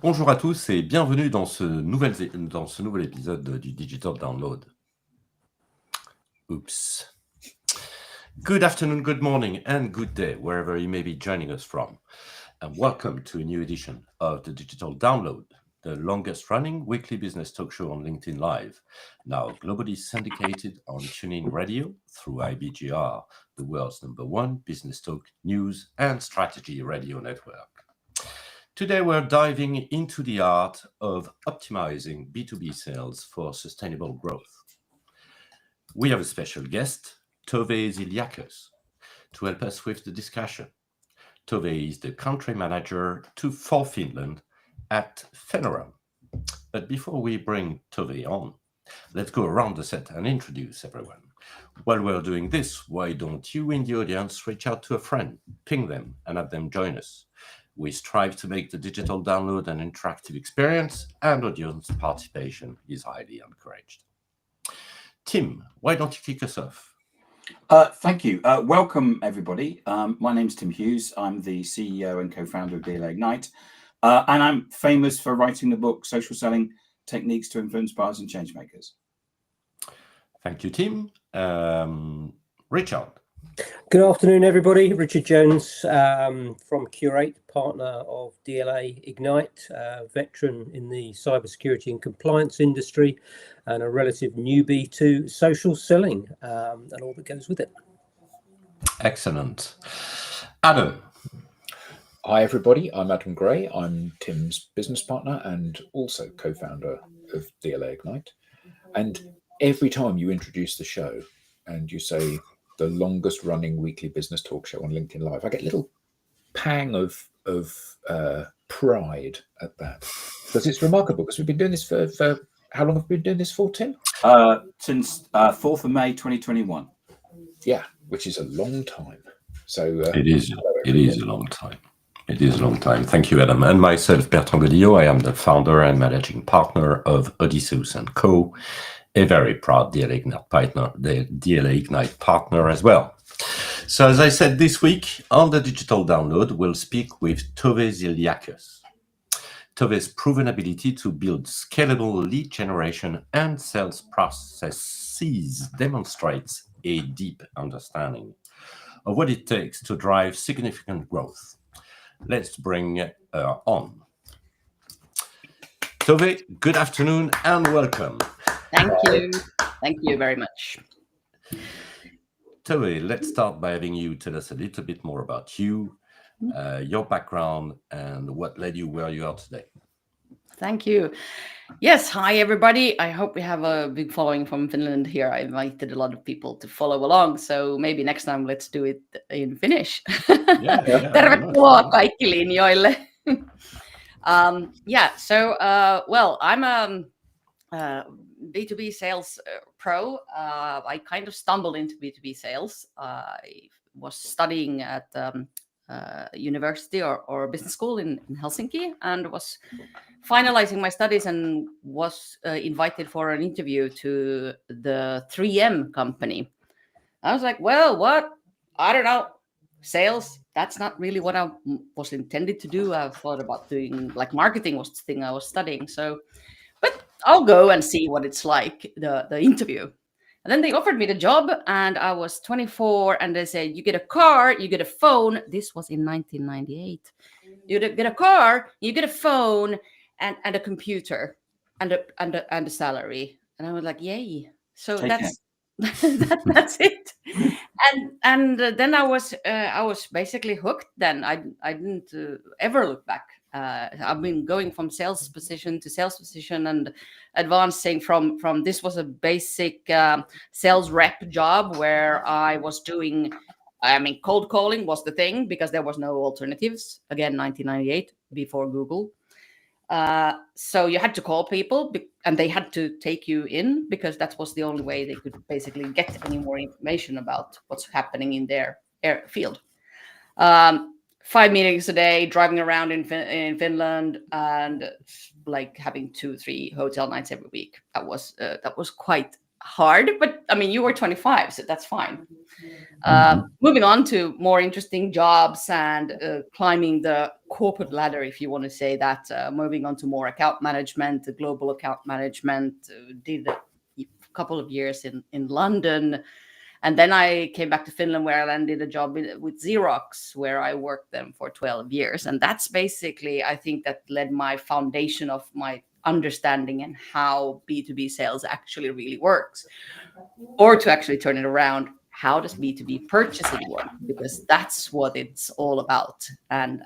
Bonjour à tous et bienvenue dans ce nouvel épisode du Digital Download. Oops. Good afternoon, good morning, and good day, wherever you may be joining us from. And welcome to a new edition of the Digital Download, the longest running weekly business talk show on LinkedIn Live, now globally syndicated on TuneIn Radio through IBGR, the world's #1 business talk, news, and strategy radio network. Today, we're diving into the art of optimizing B2B sales for sustainable growth. We have a special guest, Tove Ziliakos, to help us with the discussion. Tove is the country manager for Finland at Fenora. But before we bring Tove on, let's go around the set and introduce everyone. While we're doing this, why don't you in the audience reach out to a friend, ping them, and have them join us? We strive to make the digital download an interactive experience, and audience participation is highly encouraged. Tim, why don't you kick us off? Thank you. Welcome, everybody. My name's Tim Hughes. I'm the CEO and co-founder of DLA Ignite, and I'm famous for writing the book Social Selling Techniques to Influence Buyers and Changemakers. Thank you, Tim. Richard. Good afternoon, everybody. Richard Jones from Curate, partner of DLA Ignite, veteran in the cybersecurity and compliance industry, and a relative newbie to social selling and all that goes with it. Excellent. Adam. Hi, everybody. I'm Adam Gray. I'm Tim's business partner and also co-founder of DLA Ignite. And every time you introduce the show and you say the longest running weekly business talk show on LinkedIn Live, I get a little pang of pride at that, because it's remarkable, because we've been doing this for how long have we been doing this for, Tim? Since 4th of May 2021. Yeah, which is a long time. So it is a long time. It is a long time. Thank you, Adam. And myself, Bertrand Godillot, I am the founder and managing partner of Odysseus & Co., a very proud DLA Ignite partner as well. So as I said, this week on the Digital Download, we'll speak with Tove Ziliakos. Tove's proven ability to build scalable lead generation and sales processes demonstrates a deep understanding of what it takes to drive significant growth. Let's bring her on. Tove, good afternoon and welcome. Thank you. Thank you very much. Tove, let's start by having you tell us a little bit more about you, your background, and what led you where you are today. Thank you. Yes, hi, everybody. I hope we have a big following from Finland here. I invited a lot of people to follow along, so maybe next time let's do it in Finnish. Tervetuloa kaikki linjoille. Well, I'm a B2B sales pro. I kind of stumbled into B2B sales. I was studying at university or business school in Helsinki, and was finalizing my studies and was invited for an interview to the 3M company. I was like, well, what? I don't know. Sales, that's not really what I was intended to do. I thought about doing, like, marketing was the thing I was studying. So, but I'll go and see what it's like, the interview. And then they offered me the job, and I was 24, and they said, you get a car, you get a phone. This was in 1998. You get a car, you get a phone, and a computer, and a salary. And I was like, yay. So that's it. And then I was basically hooked. Then I didn't ever look back. I've been going from sales position to sales position and advancing from this was a basic sales rep job where I was doing, cold calling was the thing because there was no alternatives. Again, 1998, before Google. So you had to call people and they had to take you in because that was the only way they could basically get any more information about what's happening in their field. 5 meetings a day, driving around in Finland, and like having 2-3 hotel nights every week. That was quite hard, but I mean, you were 25, so that's fine. Moving on to more interesting jobs and climbing the corporate ladder, if you want to say that. Moving on to more account management, global account management. Did a couple of years in London, and then I came back to Finland, where I landed a job with Xerox, where I worked them for 12 years, and that's basically, I think, that led my foundation of my understanding and how B2B sales actually really works. Or to actually turn it around, how does B2B purchasing work? Because that's what it's all about. And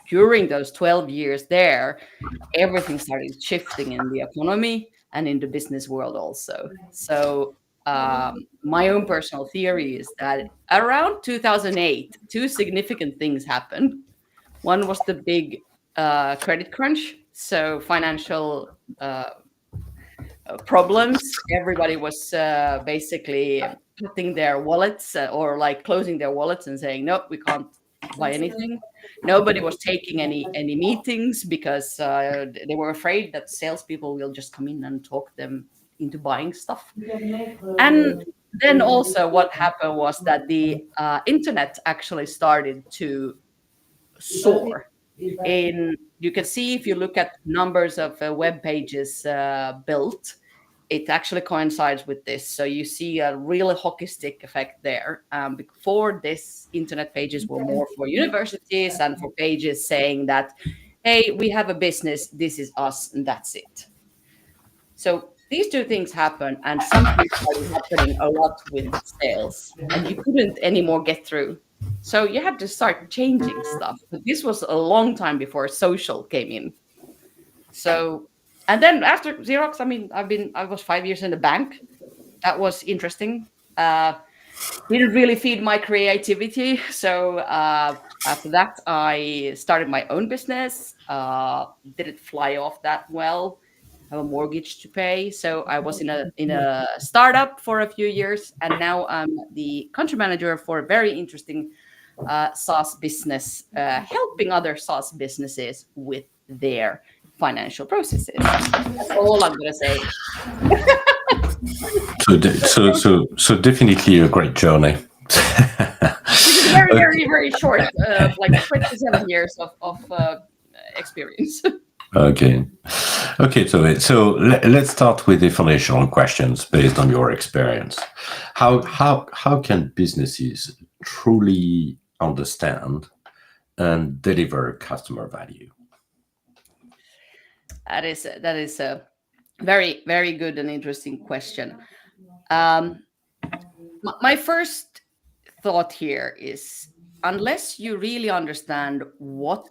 during those 12 years there, everything started shifting in the economy and in the business world also. So my own personal theory is that around 2008, two significant things happened. One was the big credit crunch, so financial problems. Everybody was basically putting their wallets or like closing their wallets and saying, nope, we can't buy anything. Nobody was taking any meetings because they were afraid that salespeople will just come in and talk them into buying stuff. And then also what happened was that the internet actually started to soar. You can see, if you look at numbers of web pages built, it actually coincides with this. So you see a real hockey stick effect there. Before this, internet pages were more for universities and for pages saying that, hey, we have a business, this is us, and that's it. So these two things happen, and something started happening a lot with sales, and you couldn't anymore get through. So you had to start changing stuff. But this was a long time before social came in. So, and then after Xerox, I mean, I was 5 years in the bank. That was interesting. Didn't really feed my creativity. So after that, I started my own business. Didn't fly off that well. I have a mortgage to pay. So I was in a startup for a few years, and now I'm the country manager for a very interesting SaaS business, helping other SaaS businesses with their financial processes. That's all I'm going to say. So definitely a great journey. This is very, very, very short, like 27 years of experience. Okay, Tove. So let's start with the foundational questions based on your experience. How can businesses truly understand and deliver customer value? That is a very, very good and interesting question. My first thought here is, unless you really understand what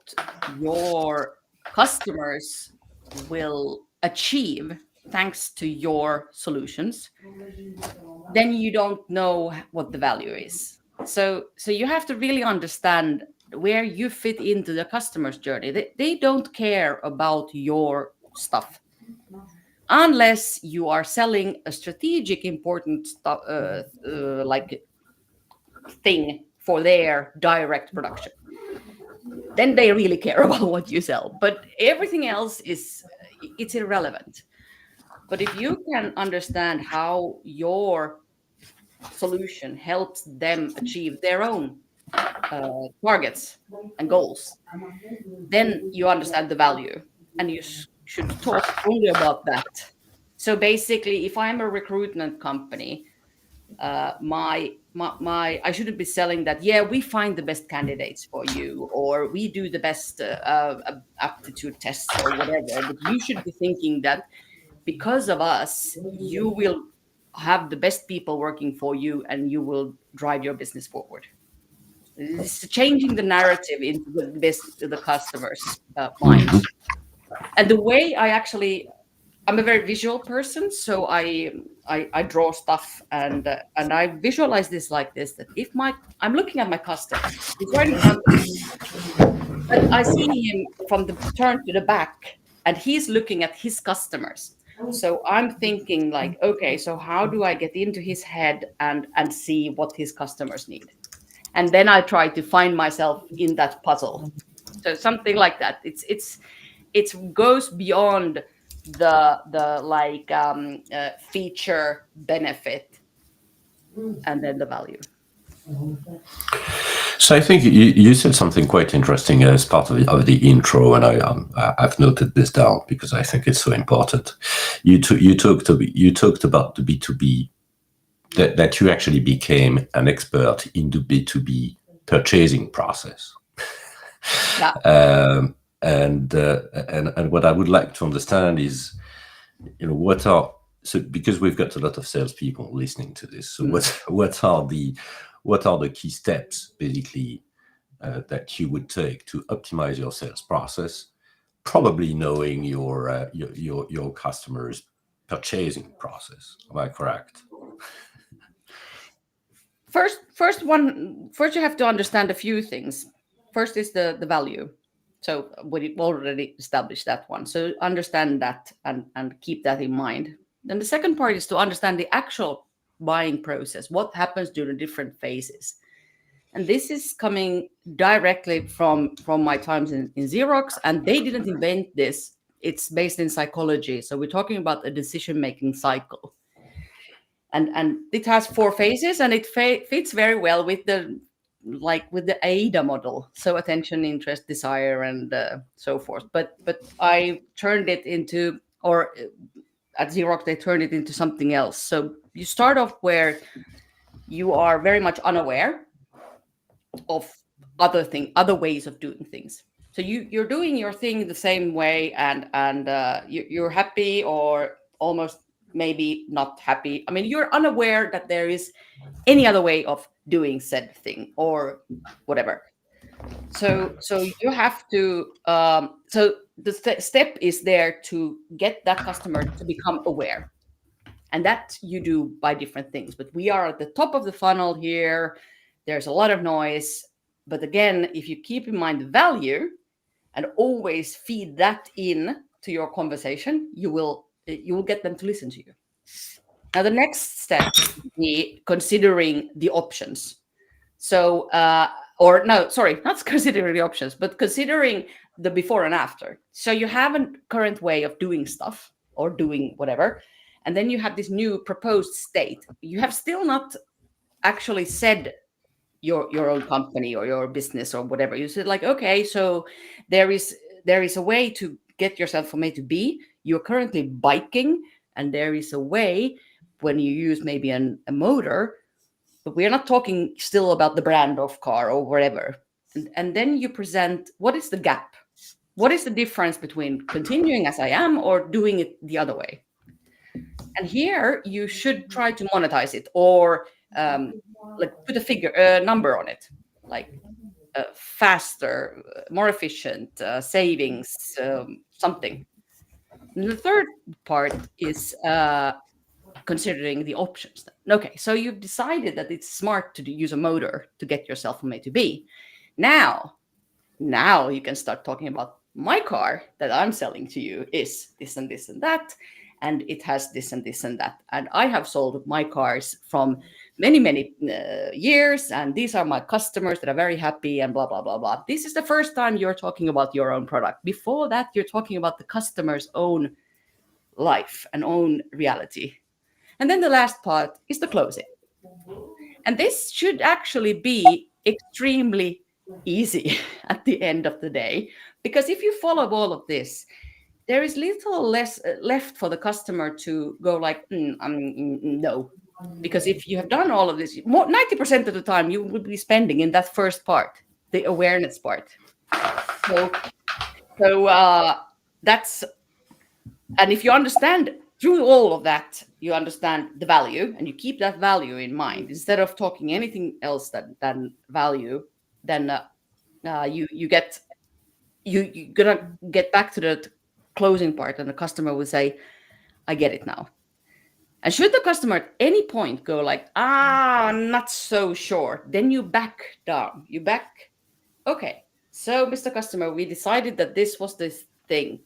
your customers will achieve thanks to your solutions, then you don't know what the value is. So you have to really understand where you fit into the customer's journey. They don't care about your stuff unless you are selling a strategic important stuff, like thing for their direct production. Then they really care about what you sell. But everything else it's irrelevant. But if you can understand how your solution helps them achieve their own targets and goals, then you understand the value, and you should talk only about that. So basically, if I'm a recruitment company, I shouldn't be selling that, yeah, we find the best candidates for you, or we do the best aptitude tests or whatever. But you should be thinking that because of us, you will have the best people working for you, and you will drive your business forward. It's changing the narrative into the customer's mind. And the way I'm a very visual person, so I draw stuff, and I visualize this like this: that if I'm looking at my customer, he's right in front of me, but I see him from the turn to the back, and he's looking at his customers. So I'm thinking like, okay, so how do I get into his head and see what his customers need? And then I try to find myself in that puzzle. So something like that. It goes beyond the like feature benefit, and then the value. So I think you said something quite interesting as part of the intro, and I've noted this down because I think it's so important. You talked about the B2B, that you actually became an expert in the B2B purchasing process. Yeah. And what I would like to understand is, because we've got a lot of salespeople listening to this. So what are the key steps basically that you would take to optimize your sales process, probably knowing your customers' purchasing process? Am I correct? First you have to understand a few things. First is the value. So we already established that one. So understand that and keep that in mind. Then the second part is to understand the actual buying process. What happens during different phases? And this is coming directly from my times in Xerox, and they didn't invent this. It's based in psychology. So we're talking about a decision-making cycle. And it has 4 phases, and it fits very well with the AIDA model. So attention, interest, desire, and so forth. But I turned it into, or at Xerox, they turned it into something else. So you start off where you are very much unaware of other ways of doing things. So you're doing your thing the same way, and you're happy or almost maybe not happy. I mean, you're unaware that there is any other way of doing said thing or whatever. So you have to. So the step is there to get that customer to become aware, and that you do by different things. But we are at the top of the funnel here. There's a lot of noise. But again, if you keep in mind the value and always feed that in to your conversation, you will get them to listen to you. Now, the next step would be considering the options. So, not considering the options, but considering the before and after. So you have a current way of doing stuff or doing whatever, and then you have this new proposed state. You have still not actually said your own company or your business or whatever. You said like, okay, so there is a way to get yourself from A to B. You're currently biking, and there is a way when you use maybe a motor, but we're not talking still about the brand of car or whatever. And then you present, what is the gap? What is the difference between continuing as I am or doing it the other way? And here you should try to monetize it, or like put a number on it, like faster, more efficient, savings, something. And the third part is considering the options. Okay, so you've decided that it's smart to use a motor to get yourself from A to B. Now you can start talking about my car that I'm selling to you is this and this and that, and it has this and this and that. And I have sold my cars from many years, and these are my customers that are very happy, and blah, blah, blah, blah. This is the first time you're talking about your own product. Before that, you're talking about the customer's own life and own reality. And then the last part is the closing. And this should actually be extremely easy at the end of the day, because if you follow all of this, there is little less left for the customer to go like, no. Because if you have done all of this, 90% of the time you will be spending in that first part, the awareness part. So that's, and if you understand through all of that, you understand the value, and you keep that value in mind instead of talking anything else than value, then you're gonna get back to the closing part, and the customer will say, I get it now. And should the customer at any point go like, I'm not so sure, then you back down. Okay, so Mr. Customer, we decided that this was this thing.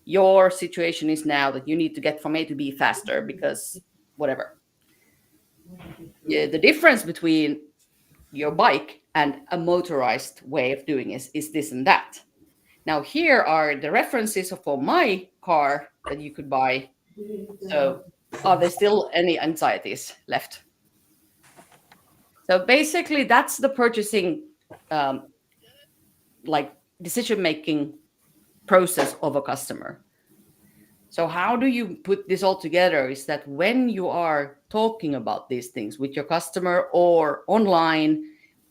Your situation is now that you need to get from A to B faster because whatever. Yeah, the difference between your bike and a motorized way of doing is this and that. Now, here are the references for my car that you could buy. So are there still any anxieties left? So basically, that's the purchasing, like decision-making process of a customer. So how do you put this all together is that when you are talking about these things with your customer or online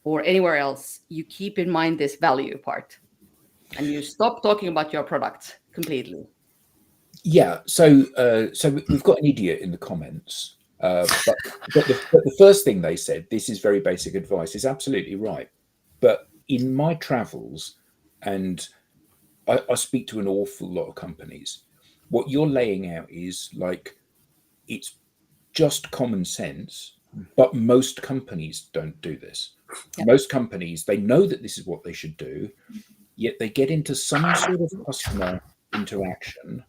or anywhere else, you keep in mind this value part and you stop talking about your product completely. Yeah, so we've got an idiot in the comments, but the first thing they said, this is very basic advice, is absolutely right. But in my travels, and I speak to an awful lot of companies, what you're laying out is like, it's just common sense, but most companies don't do this. Yeah. Most companies, they know that this is what they should do, yet they get into some sort of customer interaction,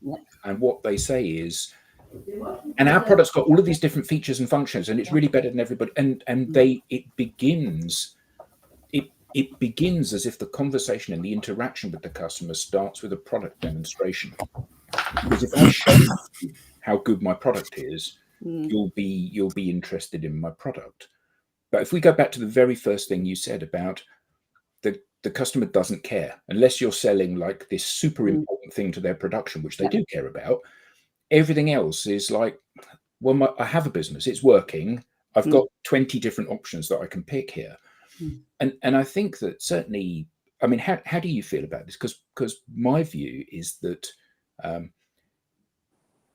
and what they say is, and our product's got all of these different features and functions, and it's really better than everybody. And it begins as if the conversation and the interaction with the customer starts with a product demonstration. Because if I show you how good my product is, you'll be interested in my product. But if we go back to the very first thing you said about the customer doesn't care unless you're selling like this super important thing to their production, which they do care about. Everything else is like, well, I have a business, it's working. I've got 20 different options that I can pick here. And I think that certainly, I mean, how do you feel about this? Because my view is that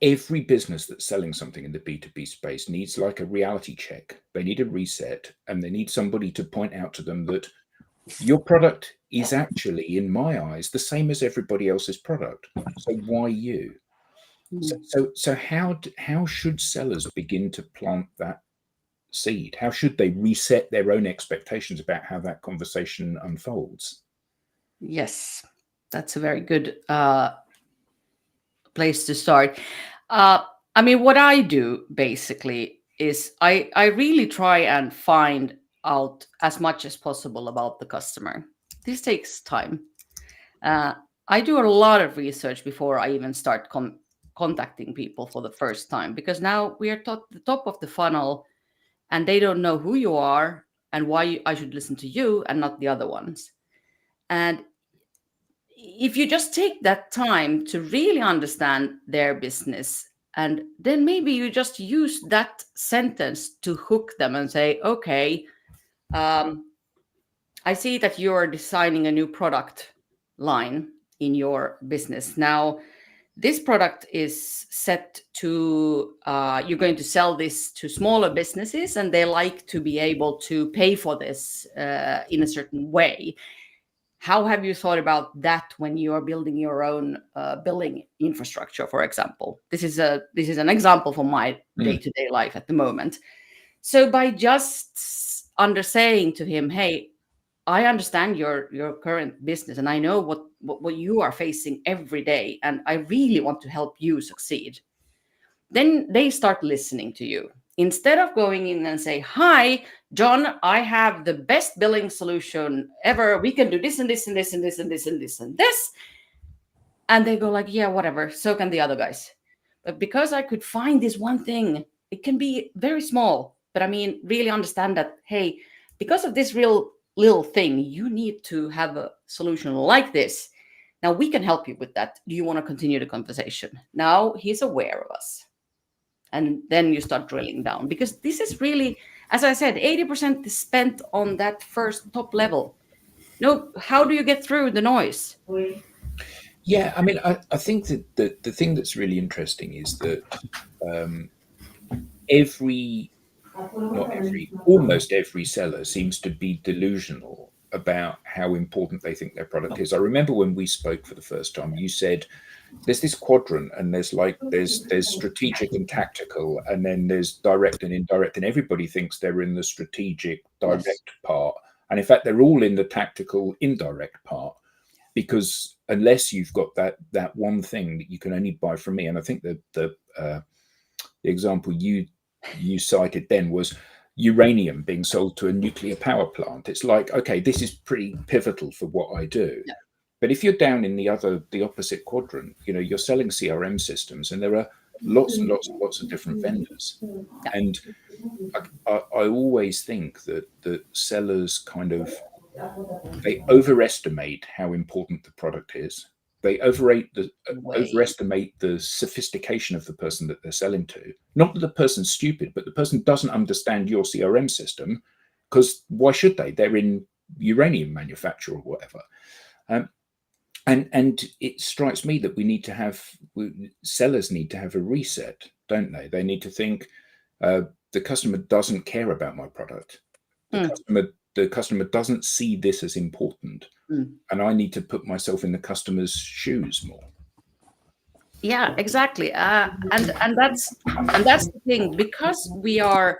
every business that's selling something in the B2B space needs like a reality check. They need a reset, and they need somebody to point out to them that your product is actually, in my eyes, the same as everybody else's product. So why you? So how should sellers begin to plant that seed? How should they reset their own expectations about how that conversation unfolds? Yes, that's a very good place to start. I mean, what I do basically is I really try and find out as much as possible about the customer. This takes time. I do a lot of research before I even start contacting people for the first time, because now we are at the top of the funnel and they don't know who you are and why I should listen to you and not the other ones. And if you just take that time to really understand their business, and then maybe you just use that sentence to hook them and say, okay, I see that you're designing a new product line in your business. Now, this product is set to, you're going to sell this to smaller businesses, and they like to be able to pay for this in a certain way. How have you thought about that when you are building your own billing infrastructure, for example? This is an example from my day-to-day life at the moment. So by just saying to him, hey, I understand your current business, and I know what you are facing every day, and I really want to help you succeed. Then they start listening to you. Instead of going in and say, hi, John, I have the best billing solution ever. We can do this and this and this and this and this and this and this. And they go like, yeah, whatever. So can the other guys. But because I could find this one thing, it can be very small. But I mean, really understand that, hey, because of this real little thing, you need to have a solution like this. Now we can help you with that. Do you want to continue the conversation? Now he's aware of us. And then you start drilling down, because this is really, as I said, 80% is spent on that first top level. No, how do you get through the noise? Yeah, I mean, I think that the thing that's really interesting is that almost every seller seems to be delusional about how important they think their product is. I remember when we spoke for the first time, you said there's this quadrant, and there's strategic and tactical, and then there's direct and indirect, and everybody thinks they're in the strategic direct part, and in fact they're all in the tactical indirect part, because unless you've got that one thing that you can only buy from me. And I think the example you cited then was uranium being sold to a nuclear power plant. It's like, okay, this is pretty pivotal for what I do. But if you're down in the opposite quadrant, you're selling CRM systems, and there are lots and lots and lots of different vendors. And I always think that sellers they overestimate how important the product is. They overestimate the sophistication of the person that they're selling to. Not that the person's stupid, but the person doesn't understand your CRM system, because why should they? They're in uranium manufacture or whatever. And it strikes me that sellers need to have a reset, don't they? They need to think, the customer doesn't care about my product. The customer doesn't see this as important, and I need to put myself in the customer's shoes more. Yeah, exactly. And that's the thing, because we are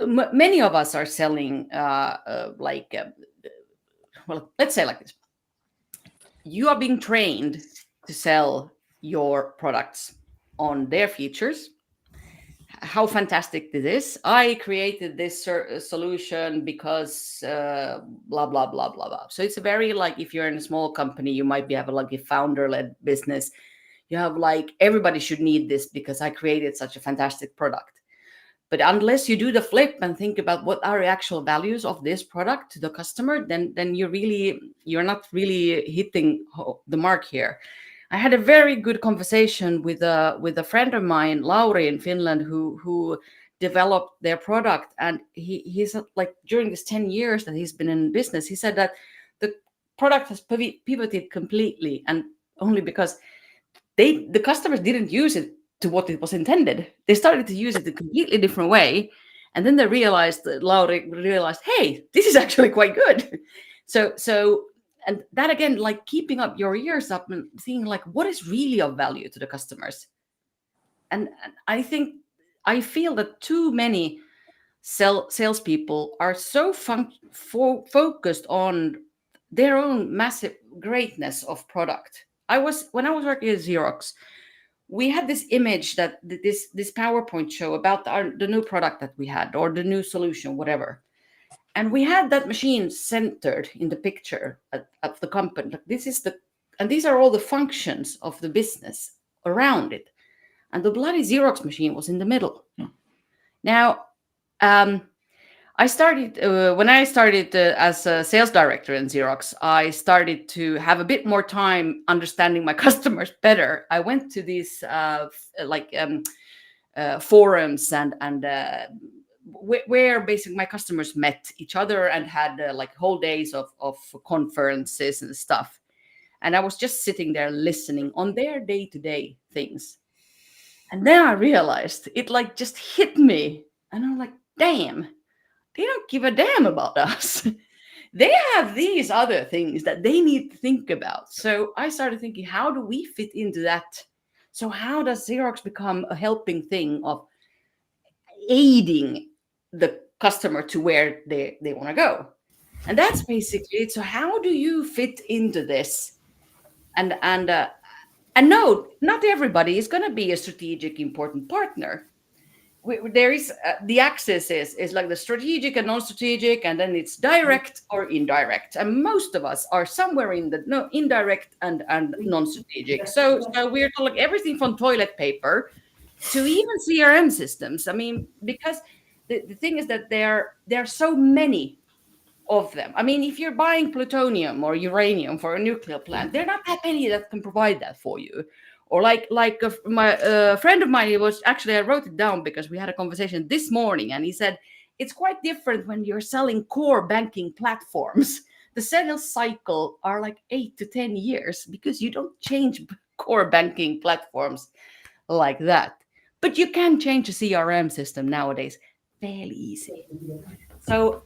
many of us are selling well, let's say like this. You are being trained to sell your products on their features. How fantastic this is. I created this solution because blah, blah, blah, blah, blah. So it's a very, like, if you're in a small company, you might have a founder-led business. You have everybody should need this because I created such a fantastic product. But unless you do the flip and think about what are the actual values of this product to the customer, then you're not really hitting the mark here. I had a very good conversation with a friend of mine, Lauri, in Finland, who developed their product, and he's during this 10 years that he's been in business, he said that the product has pivoted completely, and only because the customers didn't use it to what it was intended. They started to use it a completely different way, and then Lauri realized, hey, this is actually quite good. So. And that again, keeping up your ears up and seeing what is really of value to the customers. And I feel that too many salespeople are so focused on their own massive greatness of product. When I was working at Xerox, we had this image that this PowerPoint show about the new product that we had, or the new solution, whatever. And we had that machine centered in the picture of the company. And these are all the functions of the business around it. And the bloody Xerox machine was in the middle. Now, I started when I started as a sales director in Xerox. I started to have a bit more time understanding my customers better. I went to these forums and where basically my customers met each other and had whole days of conferences and stuff. And I was just sitting there listening on their day-to-day things. And then I realized it just hit me. And I'm like, damn, they don't give a damn about us. They have these other things that they need to think about. So I started thinking, how do we fit into that? So how does Xerox become a helping thing of aiding the customer to where they want to go? And that's basically it. So how do you fit into this? And no, not everybody is going to be a strategic important partner. There is the axis is like the strategic and non-strategic, and then it's direct or indirect. And most of us are somewhere in the indirect and non-strategic. So we're talking everything from toilet paper to even CRM systems. I mean, because the thing is that there are so many of them. I mean, if you're buying plutonium or uranium for a nuclear plant, there are not that many that can provide that for you. Or my friend of mine, he was actually, I wrote it down because we had a conversation this morning, and he said, it's quite different when you're selling core banking platforms. The sales cycle are 8 to 10 years because you don't change core banking platforms like that. But you can change a CRM system nowadays fairly easy. So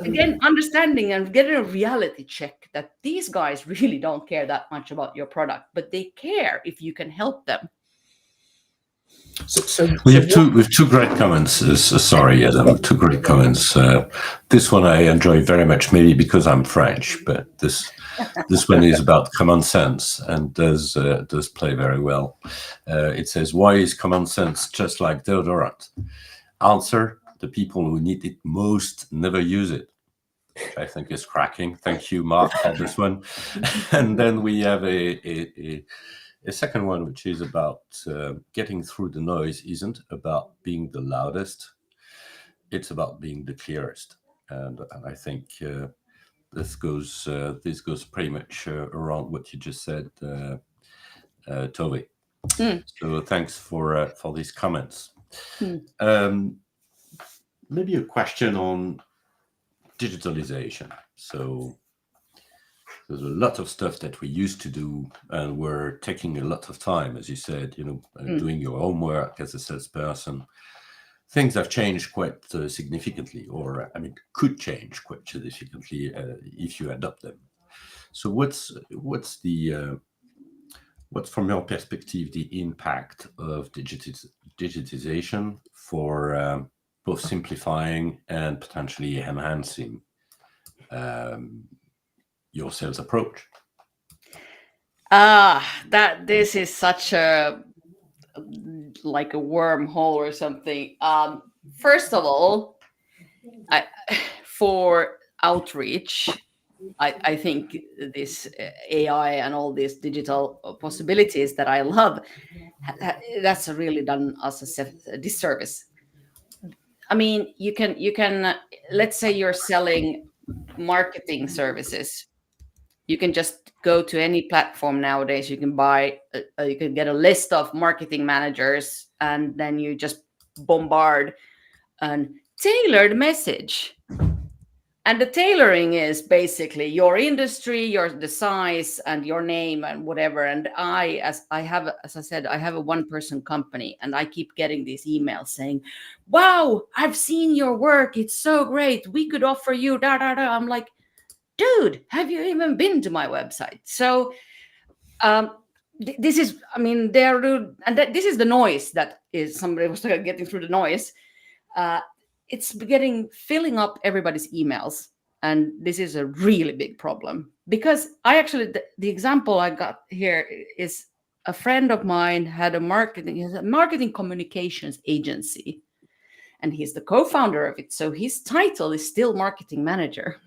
again, understanding and getting a reality check that these guys really don't care that much about your product, but they care if you can help them. So we have two great comments. Sorry, Adam, two great comments. This one I enjoy very much, maybe because I'm French, but this one is about common sense and does play very well. It says, why is common sense just like deodorant? Answer, the people who need it most never use it. which I think is cracking. Thank you, Mark, for this one. And then we have a second one, which is about getting through the noise isn't about being the loudest. It's about being the clearest. And I think this goes pretty much around what you just said, Tove. So thanks for these comments. Maybe a question on digitalization. So there's a lot of stuff that we used to do, and we're taking a lot of time, as you said. Doing your homework as a salesperson. Things have changed quite significantly, or could change quite significantly if you adopt them. So what's from your perspective the impact of digitization for both simplifying and potentially enhancing your sales approach? This is such a like a wormhole or something. First of all, for outreach, I think this AI and all these digital possibilities that I love, that's really done us a disservice. I mean, you can let's say you're selling marketing services. You can just go to any platform nowadays. You can you can get a list of marketing managers, and then you just bombard a tailored message. And the tailoring is basically your industry, the size, and your name, and whatever. And as I said, I have a one-person company, and I keep getting these emails saying, "Wow, I've seen your work. It's so great. We could offer you da da da." I'm like, dude, have you even been to my website? So this is, they're rude, and this is the noise that is somebody was getting through the noise. It's filling up everybody's emails, and this is a really big problem because the example I got here is a friend of mine had a marketing communications agency, and he's the co-founder of it. So his title is still marketing manager.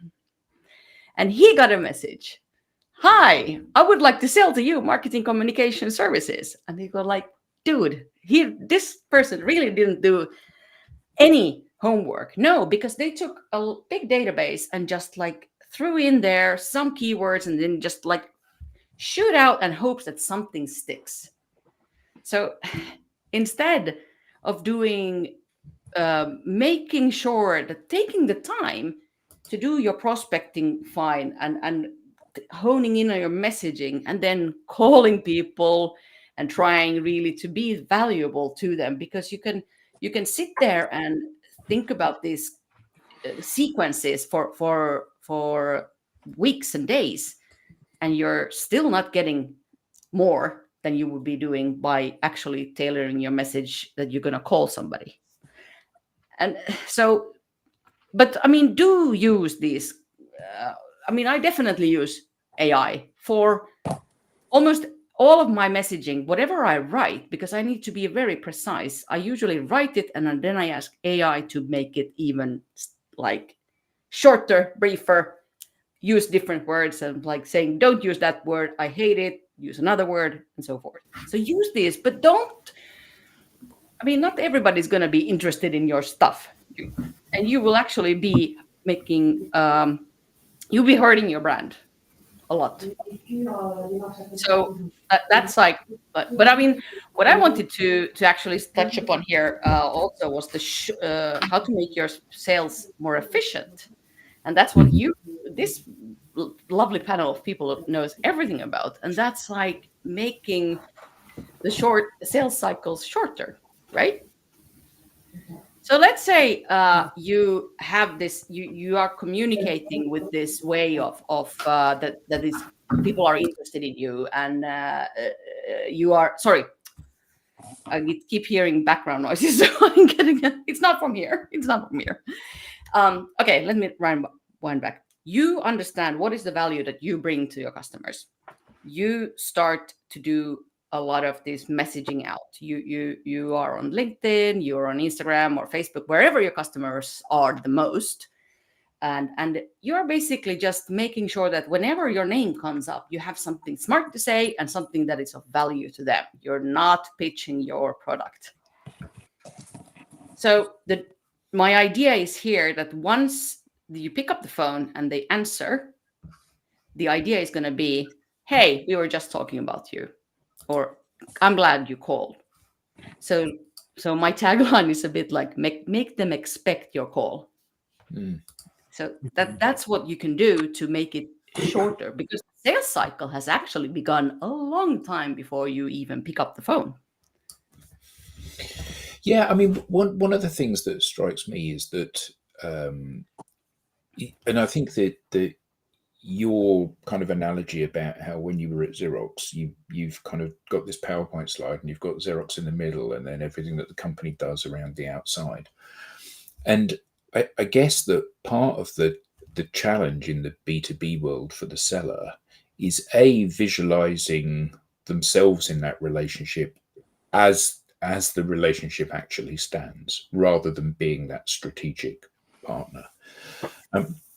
And he got a message. "Hi, I would like to sell to you marketing communication services." And they go like, dude, this person really didn't do any homework. No, because they took a big database and just like threw in there some keywords and then just like shoot out and hopes that something sticks. So instead of making sure that taking the time to do your prospecting fine and honing in on your messaging and then calling people and trying really to be valuable to them, because you can sit there and think about these sequences for weeks and days, and you're still not getting more than you would be doing by actually tailoring your message that you're going to call somebody. And so, but do use these. I definitely use AI for almost all of my messaging, whatever I write, because I need to be very precise. I usually write it and then I ask AI to make it even like shorter, briefer, use different words, and like saying, don't use that word, I hate it, use another word, and so forth. So use this, but don't. Not everybody's going to be interested in your stuff. And you will actually be making, you'll be hurting your brand a lot. So that's like, but what I wanted to actually touch upon here also was how to make your sales more efficient. And that's what this lovely panel of people knows everything about. And that's like making the short sales cycles shorter, right? So let's say you have this, you are communicating with this way of that is people are interested in you, and you are sorry. I keep hearing background noises, so I'm getting it's not from here. It's not from here. Okay, let me wind back. You understand what is the value that you bring to your customers. You start to do a lot of this messaging out. You are on LinkedIn, you're on Instagram or Facebook, wherever your customers are the most, And you're basically just making sure that whenever your name comes up, you have something smart to say and something that is of value to them. You're not pitching your product. So my idea is here that once you pick up the phone and they answer, the idea is going to be, hey, we were just talking about you, or I'm glad you called. So my tagline is a bit like make them expect your call. So that's what you can do to make it shorter, because the sales cycle has actually begun a long time before you even pick up the phone. Yeah, I mean, one of the things that strikes me is that, and I think that your kind of analogy about how when you were at Xerox, you've kind of got this PowerPoint slide and you've got Xerox in the middle, and then everything that the company does around the outside. And I guess that part of the challenge in the B2B world for the seller is visualizing themselves in that relationship as the relationship actually stands, rather than being that strategic partner,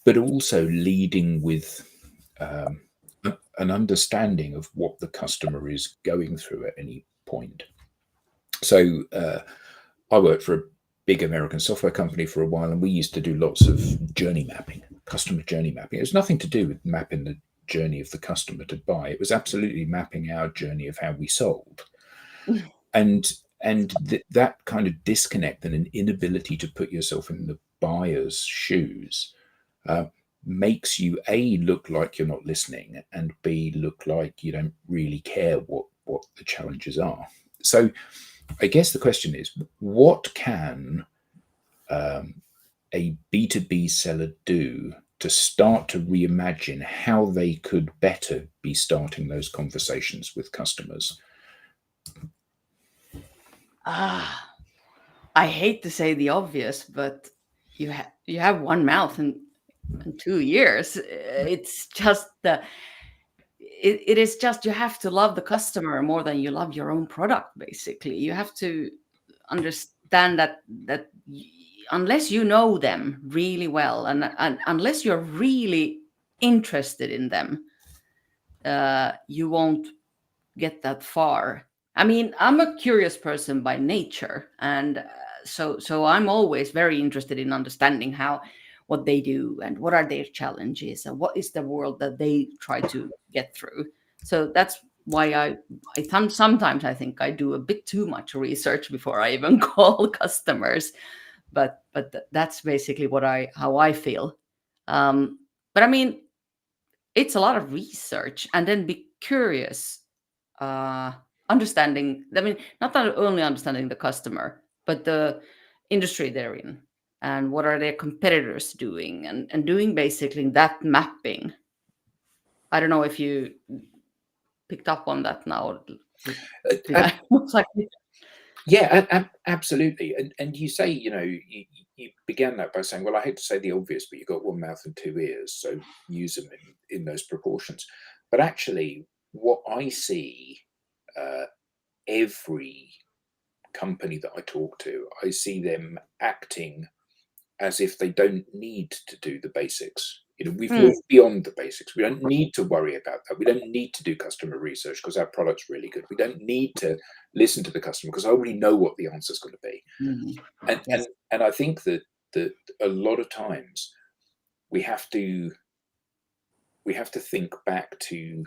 but also leading with an understanding of what the customer is going through at any point. So I worked for a big American software company for a while, and we used to do lots of journey mapping, customer journey mapping. It was nothing to do with mapping the journey of the customer to buy. It was absolutely mapping our journey of how we sold. And that kind of disconnect and an inability to put yourself in the buyer's shoes makes you A, look like you're not listening, and B, look like you don't really care what the challenges are. So I guess the question is, what can a B2B seller do to start to reimagine how they could better be starting those conversations with customers? I hate to say the obvious, but you have one mouth and 2 years. It's just it is just, you have to love the customer more than you love your own product. Basically, you have to understand that unless you know them really well, and unless you're really interested in them, you won't get that far. I mean, I'm a curious person by nature, and so I'm always very interested in understanding what they do and what are their challenges and what is the world that they try to get through. So that's why sometimes I think I do a bit too much research before I even call customers. But that's basically how I feel. But I mean, it's a lot of research, and then be curious, understanding. I mean, not only understanding the customer, but the industry they're in, and what are their competitors doing, and doing basically that mapping. I don't know if you picked up on that now. Did I? Yeah, absolutely. And you say, you began that by saying, well, I hate to say the obvious, but you've got one mouth and 2 ears, so use them in those proportions. But actually, what I see every company that I talk to, I see them acting as if they don't need to do the basics. We've moved beyond the basics. We don't need to worry about that. We don't need to do customer research because our product's really good. We don't need to listen to the customer because I already know what the answer is going to be. And I think that a lot of times we have to think back to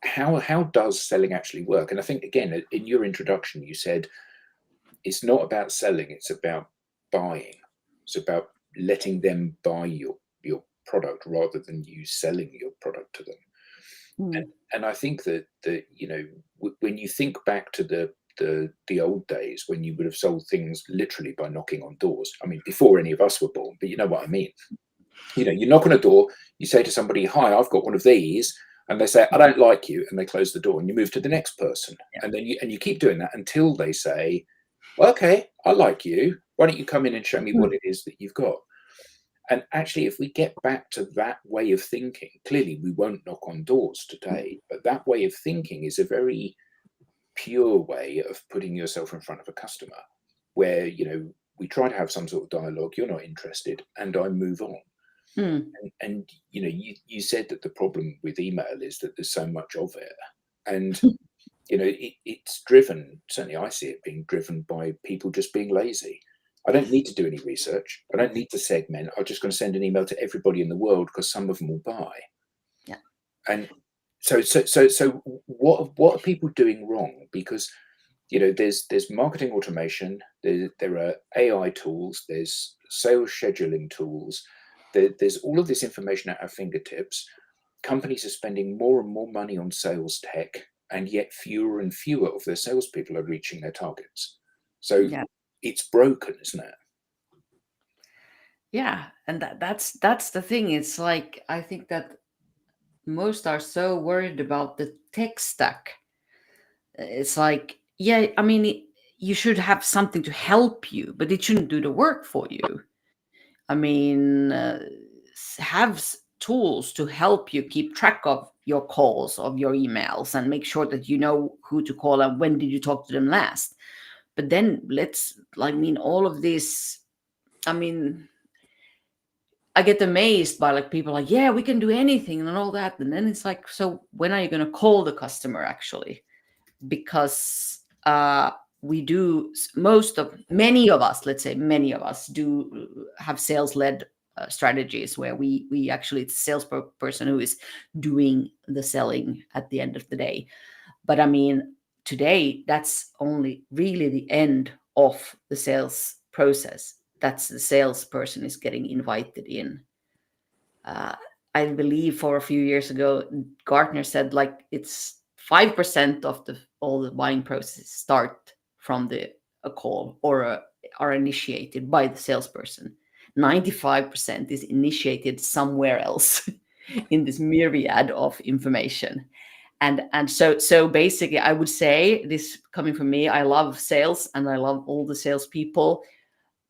how does selling actually work? And I think, again, in your introduction, you said it's not about selling, it's about buying. It's about letting them buy your product rather than you selling your product to them. And I think that when you think back to the old days when you would have sold things literally by knocking on doors. I mean, before any of us were born, but you know what I mean. You knock on a door, you say to somebody, "Hi, I've got one of these," and they say, "I don't like you," and they close the door, and you move to the next person, and then you keep doing that until they say, well, "Okay, I like you. Why don't you come in and show me what it is that you've got?" And actually, if we get back to that way of thinking, clearly we won't knock on doors today, but that way of thinking is a very pure way of putting yourself in front of a customer, where we try to have some sort of dialogue. You're not interested, and I move on. Mm. And you said that the problem with email is that there's so much of it, and it's driven. Certainly, I see it being driven by people just being lazy. I don't need to do any research. I don't need to segment. I'm just going to send an email to everybody in the world because some of them will buy. Yeah. And so what are people doing wrong? Because there's marketing automation, there are AI tools, there's sales scheduling tools, there's all of this information at our fingertips. Companies are spending more and more money on sales tech, and yet fewer and fewer of their salespeople are reaching their targets. So Yeah. it's broken, isn't it? Yeah, and that's the thing. It's like, I think that most are so worried about the tech stack. It's like, yeah, I mean, you should have something to help you, but it shouldn't do the work for you. I mean, have tools to help you keep track of your calls, of your emails, and make sure that you know who to call and when did you talk to them last. But then all of this, I mean, I get amazed by like people like, yeah, we can do anything and all that. And then it's like, so when are you going to call the customer actually? Because we do, many of us do have sales-led strategies where we actually, it's a salesperson who is doing the selling at the end of the day. But I mean, today, that's only really the end of the sales process. That's the salesperson is getting invited in. I believe for a few years ago, Gartner said like it's 5% of all the buying processes start from a call or are initiated by the salesperson. 95% is initiated somewhere else in this myriad of information. And so basically, I would say, this coming from me, I love sales and I love all the salespeople,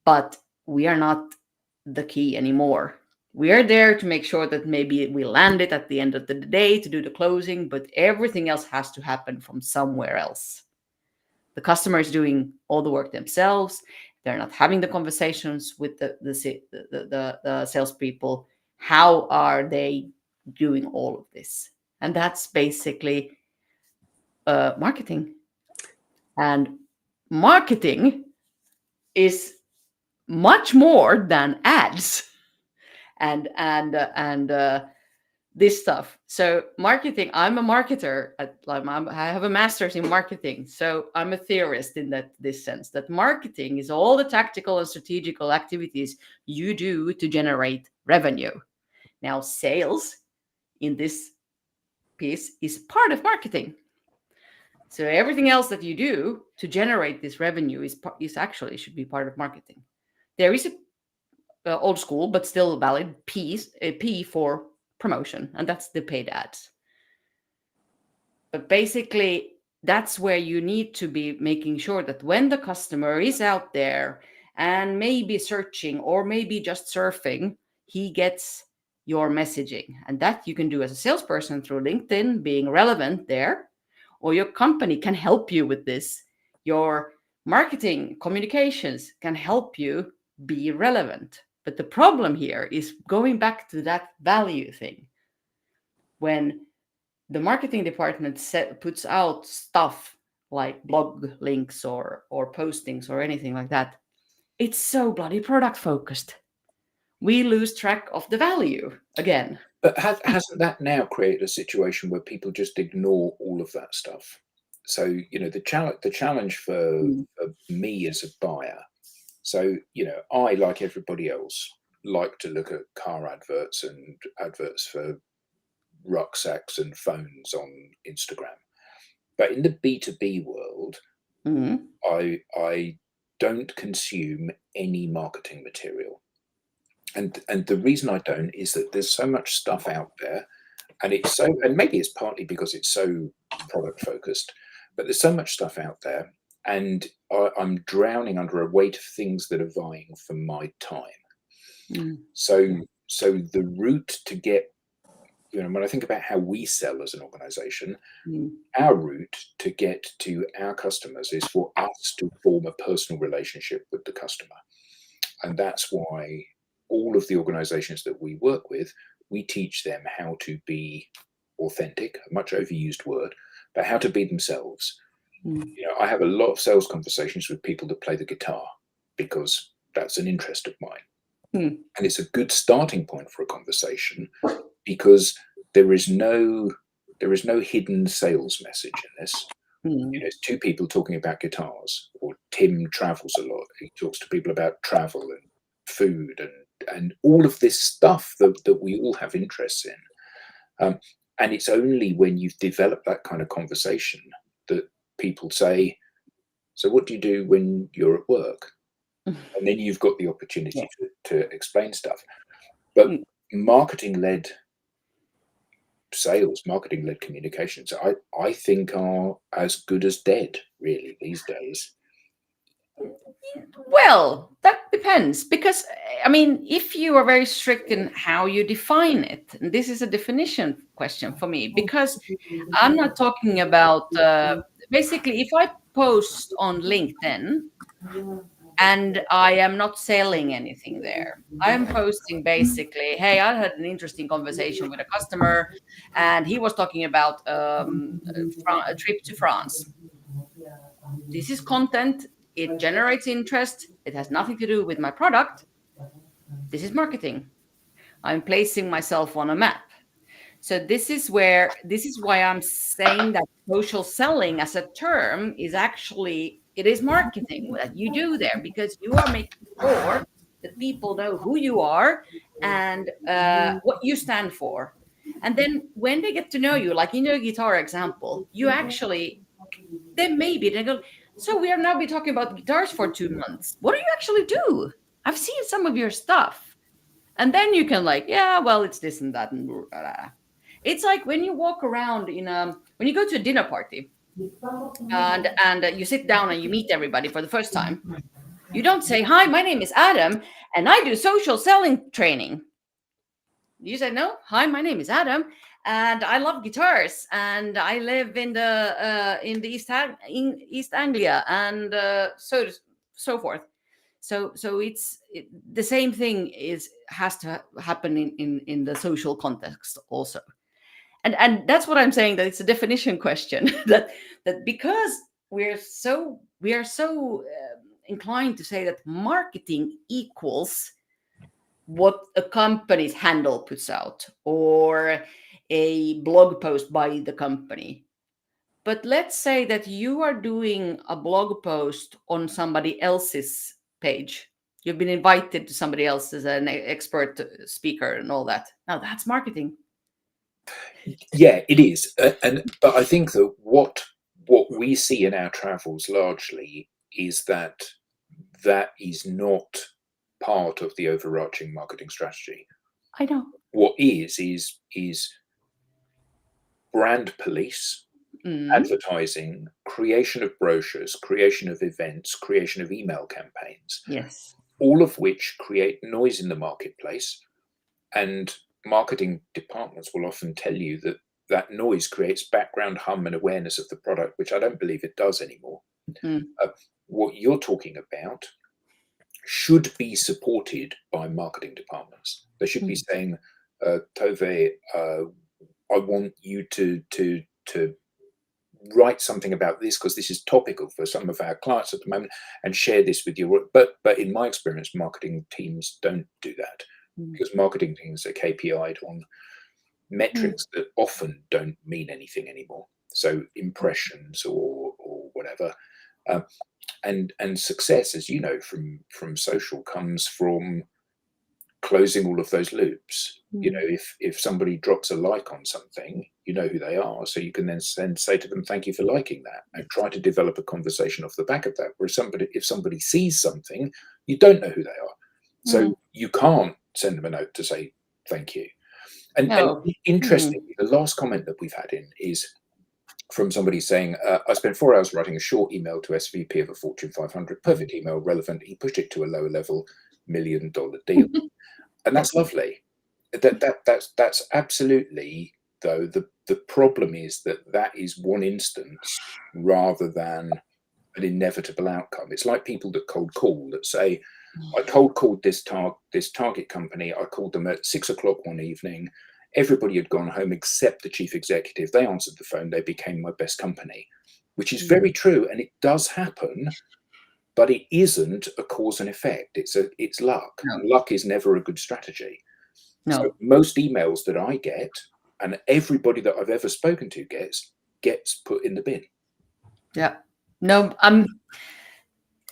but we are not the key anymore. We are there to make sure that maybe we land it at the end of the day to do the closing, but everything else has to happen from somewhere else. The customer is doing all the work themselves. They're not having the conversations with the salespeople. How are they doing all of this? And that's basically marketing. And marketing is much more than ads and this stuff. So marketing, I'm a marketer. I have a master's in marketing, so I'm a theorist in this sense, that marketing is all the tactical and strategical activities you do to generate revenue. Now, sales in this piece is part of marketing. So everything else that you do to generate this revenue is actually should be part of marketing. There is a old school but still valid P for promotion, and that's the paid ads. But basically, that's where you need to be making sure that when the customer is out there and maybe searching or maybe just surfing, he gets your messaging. And that you can do as a salesperson through LinkedIn, being relevant there, or your company can help you with this. Your marketing communications can help you be relevant. But the problem here is going back to that value thing. When the marketing department puts out stuff like blog links or postings or anything like that, it's so bloody product focused. We lose track of the value again. But hasn't that now created a situation where people just ignore all of that stuff? So the challenge for me as a buyer. So I, like everybody else, like to look at car adverts and adverts for rucksacks and phones on Instagram. But in the B2B world, I don't consume any marketing material. And the reason I don't is that there's so much stuff out there, and maybe it's partly because it's so product focused, but there's so much stuff out there, and I'm drowning under a weight of things that are vying for my time. So the route to get when I think about how we sell as an organization, Mm. our route to get to our customers is for us to form a personal relationship with the customer. And that's why all of the organizations that we work with, we teach them how to be authentic, a much overused word, but how to be themselves. Mm. I have a lot of sales conversations with people that play the guitar because that's an interest of mine. Mm. And it's a good starting point for a conversation because there is no hidden sales message in this. Mm. It's two people talking about guitars, or Tim travels a lot. He talks to people about travel and food and all of this stuff that we all have interests in. And it's only when you've developed that kind of conversation that people say, so what do you do when you're at work? And then you've got the opportunity to explain stuff. But marketing-led sales, marketing-led communications, I think are as good as dead, really, these days. Well, that depends, because I mean, if you are very strict in how you define it, and this is a definition question for me, because I'm not talking about basically if I post on LinkedIn and I am not selling anything there. I am posting basically, hey, I had an interesting conversation with a customer and he was talking about a trip to France. This is content. It generates interest. It has nothing to do with my product. This is marketing. I'm placing myself on a map. So this is why I'm saying that social selling as a term is actually, it is marketing that you do there, because you are making sure that people know who you are and what you stand for. And then when they get to know you, like in your guitar example, you actually, then maybe they go, so we are now be talking about guitars for 2 months. What do you actually do? I've seen some of your stuff. And then you can like, yeah, well, it's this and that. And it's like when you walk around when you go to a dinner party and you sit down and you meet everybody for the first time. You don't say, hi, my name is Adam and I do social selling training. You say, no, hi, my name is Adam and I love guitars and I live in the East Anglia and so forth. So the same thing has to happen in the social context also, and that's what I'm saying, that it's a definition question that because we are so inclined to say that marketing equals what a company's handle puts out or a blog post by the company. But let's say that you are doing a blog post on somebody else's page. You've been invited to somebody else as an expert speaker and all that. Now that's marketing. Yeah, it is. But I think that what we see in our travels largely is that is not part of the overarching marketing strategy. I know. What is brand police, advertising, creation of brochures, creation of events, creation of email campaigns. Yes. All of which create noise in the marketplace. And marketing departments will often tell you that noise creates background hum and awareness of the product, which I don't believe it does anymore. What you're talking about should be supported by marketing departments. They should be saying, Tove, I want you to write something about this because this is topical for some of our clients at the moment, and share this with you. But in my experience, marketing teams don't do that because marketing teams are KPI'd on metrics that often don't mean anything anymore. So impressions or whatever. And success, as you know, from social comes from closing all of those loops. If somebody drops a like on something, you know who they are, so you can then say to them, thank you for liking that, and try to develop a conversation off the back of that. Where if somebody sees something, you don't know who they are, so you can't send them a note to say thank you. And interestingly, the last comment that we've had in is from somebody saying, I spent 4 hours writing a short email to SVP of a Fortune 500, perfect email, relevant. He pushed it to a lower level $1 million deal. And that's lovely. That's absolutely, though, the problem is that is one instance rather than an inevitable outcome. It's like people that cold call, that say, I cold called this target company. I called them at 6 o'clock one evening. Everybody had gone home except the chief executive. They answered the phone. They became my best company, which is very true. And it does happen, but it isn't a cause and effect. It's luck. No. Luck is never a good strategy. No. So most emails that I get, and everybody that I've ever spoken to gets put in the bin. Yeah. No.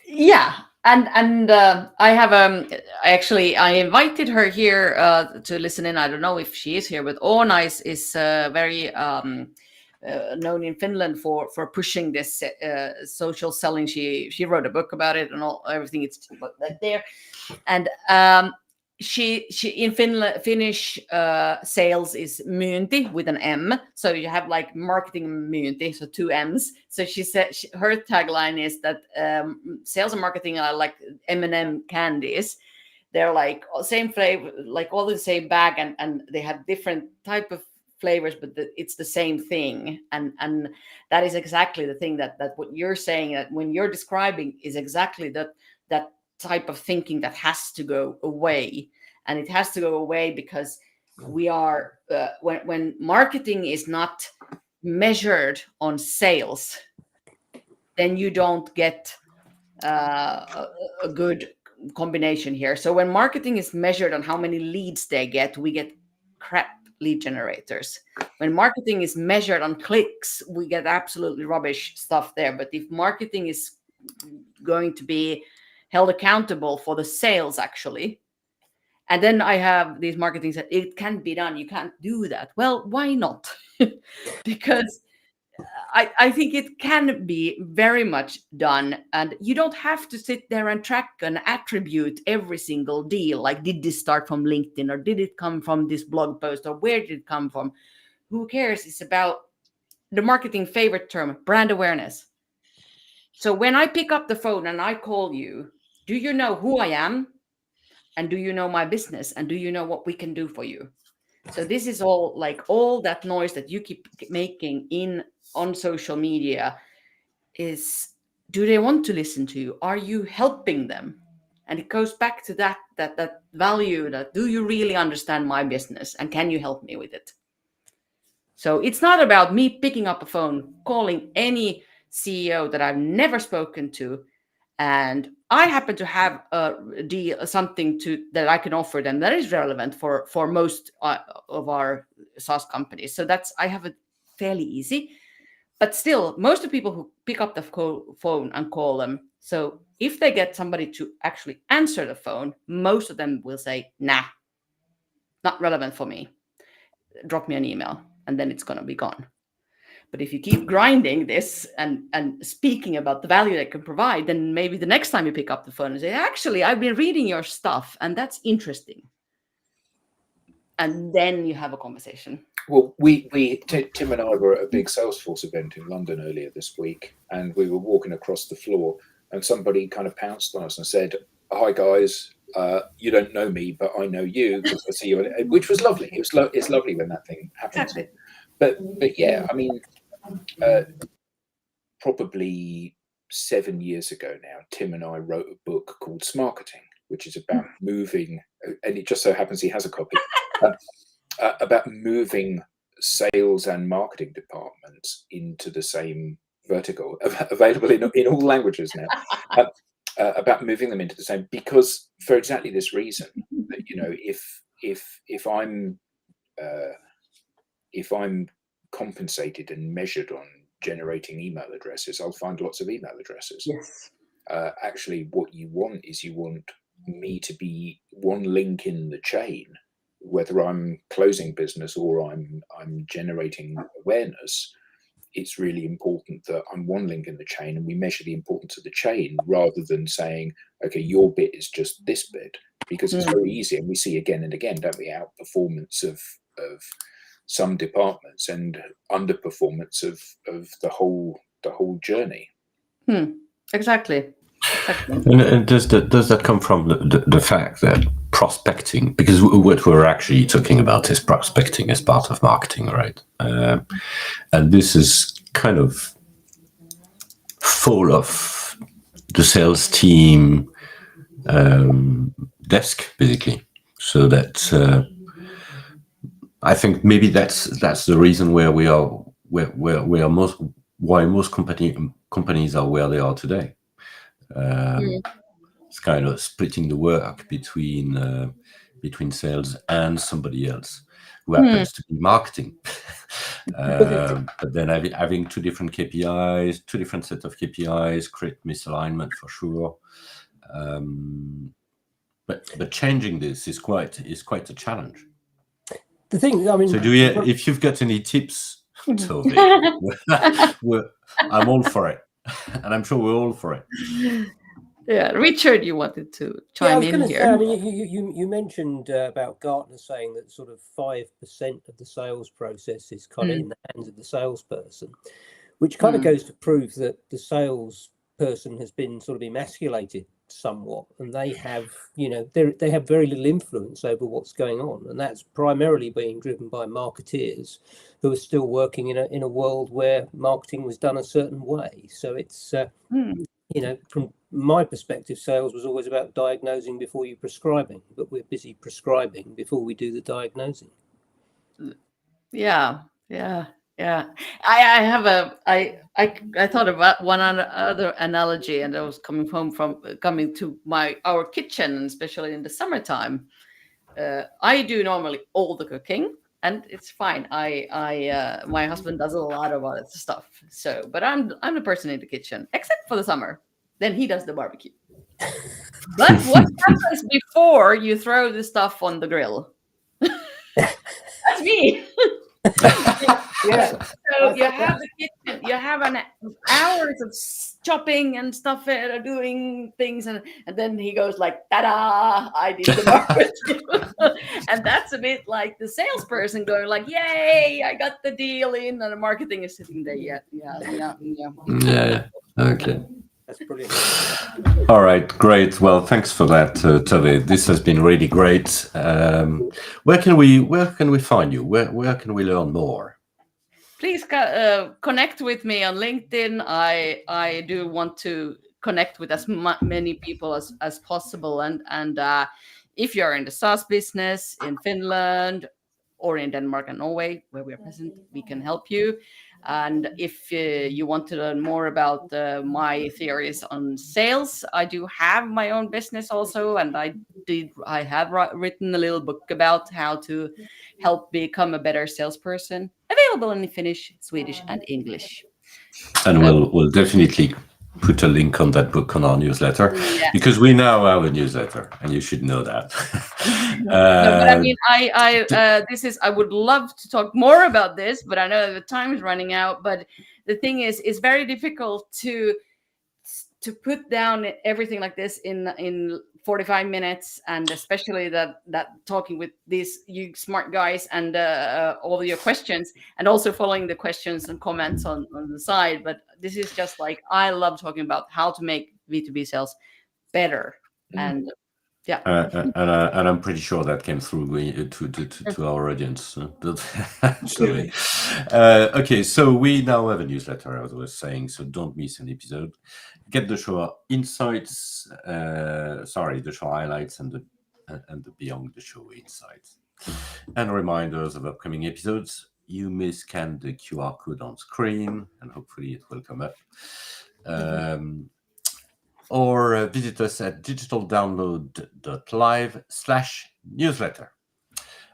Yeah. And I have I invited her here to listen in. I don't know if she is here, but Oona is very known in Finland for pushing this social selling. She wrote a book about it and everything. It's there, and she in Finnish sales is myynti with an M. So you have like marketing myynti, so 2 M's. So she said her tagline is that sales and marketing are like M&M candies. They're like same flavor, like all the same bag, and they have different type of flavors, but it's the same thing. And that is exactly the thing that what you're saying, that when you're describing is exactly that type of thinking that has to go away. And it has to go away because we are when marketing is not measured on sales, then you don't get a good combination here. So when marketing is measured on how many leads they get, we get crap lead generators. When marketing is measured on clicks, we get absolutely rubbish stuff there. But if marketing is going to be held accountable for the sales, actually, and then I have these marketing that it can be done, you can't do that. Well, why not? Because I think it can be very much done, and you don't have to sit there and track and attribute every single deal. Like, did this start from LinkedIn, or did it come from this blog post, or where did it come from? Who cares? It's about the marketing favorite term, brand awareness. So when I pick up the phone and I call you, do you know who I am? And do you know my business? And do you know what we can do for you? So this is all like all that noise that you keep making on social media is, do they want to listen to you? Are you helping them? And it goes back to that value, that do you really understand my business and can you help me with it? So it's not about me picking up a phone, calling any CEO that I've never spoken to, and I happen to have a deal, something that I can offer them that is relevant for most of our SaaS companies. So I have it fairly easy. But still, most of the people who pick up the phone and call them, so if they get somebody to actually answer the phone, most of them will say, nah, not relevant for me. Drop me an email, and then it's going to be gone. But if you keep grinding this and speaking about the value they can provide, then maybe the next time you pick up the phone and say, actually, I've been reading your stuff, and that's interesting. And then you have a conversation. Well, Tim and I were at a big Salesforce event in London earlier this week, and we were walking across the floor, and somebody kind of pounced on us and said, "Hi guys, you don't know me, but I know you because I see you," which was lovely. It's lovely when that thing happens. Exactly. But yeah, I mean, probably 7 years ago now, Tim and I wrote a book called Smarketing, which is about moving, and it just so happens he has a copy, about moving sales and marketing departments into the same vertical, available in all languages now, about moving them into the same, because for exactly this reason, that, you know, if I'm compensated and measured on generating email addresses, I'll find lots of email addresses. Yes. Actually, what you want is you want me to be one link in the chain, whether I'm closing business or I'm generating awareness. It's really important that I'm one link in the chain, and we measure the importance of the chain rather than saying, okay, your bit is just this bit, because it's very easy, and we see again and again, don't we, outperformance of some departments and underperformance of the whole journey. Exactly. And does that come from the fact that prospecting, because what we're actually talking about is prospecting as part of marketing, right? And this is kind of full of the sales team desk, basically. So that I think maybe that's the reason where we are where most companies are where they are today. It's kind of splitting the work between sales and somebody else who happens to be marketing. But then having two different KPIs, two different set of KPIs, create misalignment for sure. But changing this is quite a challenge. The thing, I mean, so if you've got any tips, Tove, I'm all for it, and I'm sure we're all for it. Yeah, Richard, you wanted to chime in here. Say, I mean, you mentioned about Gartner saying that sort of 5% of the sales process is kind of in the hands of the salesperson, which kind of goes to prove that the salesperson has been sort of emasculated somewhat, and they have, they have very little influence over what's going on, and that's primarily being driven by marketeers who are still working in a world where marketing was done a certain way. So it's from my perspective, sales was always about diagnosing before you prescribing, but we're busy prescribing before we do the diagnosing. Yeah. I thought about one other analogy, and I was coming to our kitchen, especially in the summertime. I do normally all the cooking, and it's fine. My husband does a lot of other stuff. So, but I'm the person in the kitchen, except for the summer. Then he does the barbecue. But what happens before you throw the stuff on the grill? That's me. Yeah. So you have the kitchen, you have hours of chopping and stuff, doing things, and then he goes like, "Ta-da! I did the barbecue," and that's a bit like the salesperson going like, "Yay! I got the deal in," and the marketing is sitting there. Yeah. Okay. That's brilliant. All right, great. Well, thanks for that, Tove. This has been really great. Where can we find you? Where can we learn more? Please connect with me on LinkedIn. I do want to connect with as many people as possible. And if you're in the SaaS business in Finland or in Denmark and Norway, where we are present, we can help you. And if you want to learn more about my theories on sales, I do have my own business also, and I have written a little book about how to help become a better salesperson, available in Finnish, Swedish, and English. And we'll definitely put a link on that book on our newsletter, because we now have a newsletter, and you should know that. No, but I mean, I would love to talk more about this, but I know the time is running out. But the thing is, it's very difficult to put down everything like this in 45 minutes, and especially that talking with you smart guys and all your questions, and also following the questions and comments on the side. But this is just like, I love talking about how to make B2B sales better. And and I'm pretty sure that came through to our audience. Absolutely. Okay, so we now have a newsletter, as I was saying, so don't miss an episode. Get the show insights, the show highlights, and the beyond the show insights, and reminders of upcoming episodes. You may scan the QR code on screen, and hopefully it will come up. Or visit us at digitaldownload.live/newsletter.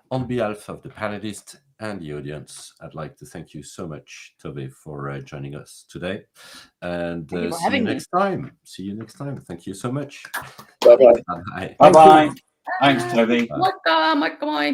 On behalf of the panelists and the audience, I'd like to thank you so much, Tove, for joining us today. And see you next time. Thank you so much. Bye-bye. Bye-bye. Thanks, Tove. Moikka, moi.